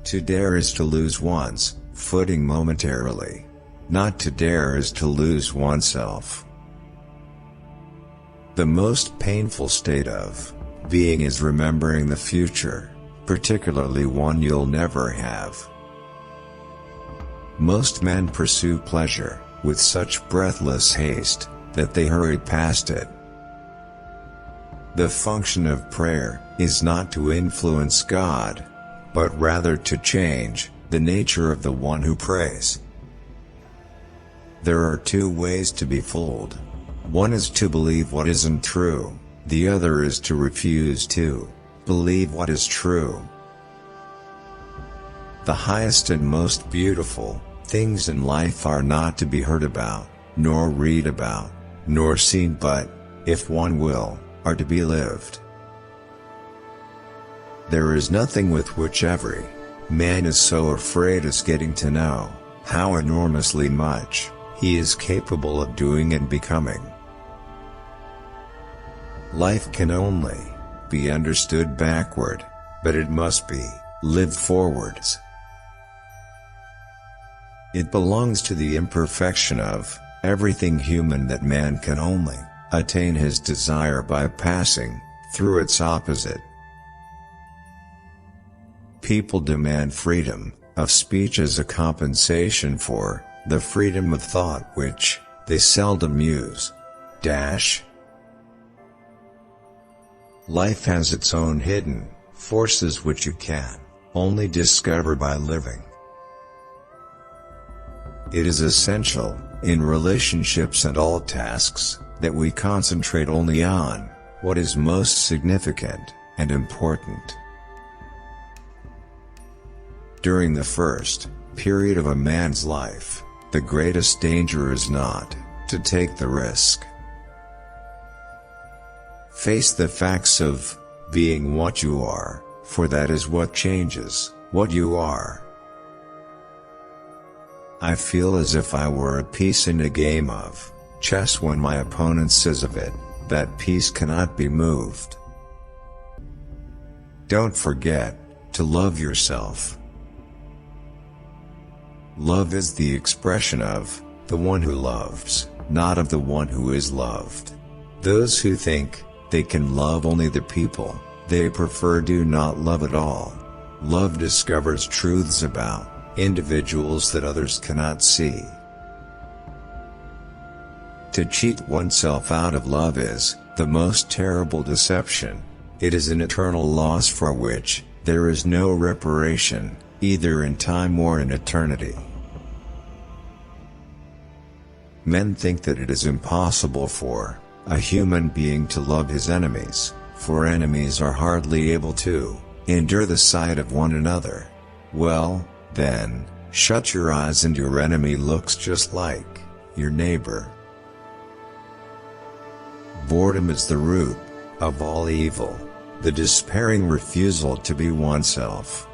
To dare is to lose one's footing momentarily. Not to dare is to lose oneself. The most painful state of being is remembering the future, particularly one you'll never have. Most men pursue pleasure with such breathless haste that they hurry past it. The function of prayer is not to influence God, but rather to change the nature of the one who prays. There are two ways to be fooled. One is to believe what isn't true, the other is to refuse to believe what is true. The highest and most beautiful things in life are not to be heard about, nor read about, nor seen, but, if one will, are to be lived. There is nothing with which every man is so afraid as getting to know how enormously much he is capable of doing and becoming. Life can only be understood backward, but it must be lived forwards. It belongs to the imperfection of everything human that man can only attain his desire by passing through its opposite. People demand freedom of speech as a compensation for the freedom of thought which they seldom use. Life has its own hidden forces which you can only discover by living. It is essential, in relationships and all tasks, that we concentrate only on what is most significant and important. During the first period of a man's life, the greatest danger is not to take the risk. Face the facts of being what you are, for that is what changes what you are. I feel as if I were a piece in a game of chess when my opponent says of it, that piece cannot be moved. Don't forget to love yourself. Love is the expression of the one who loves, not of the one who is loved. Those who think they can love only the people they prefer do not love at all. Love discovers truths about individuals that others cannot see. To cheat oneself out of love is the most terrible deception. It is an eternal loss for which there is no reparation, either in time or in eternity. Men think that it is impossible for a human being to love his enemies, for enemies are hardly able to endure the sight of one another. Well, then, shut your eyes and your enemy looks just like your neighbor. Boredom is the root of all evil, the despairing refusal to be oneself.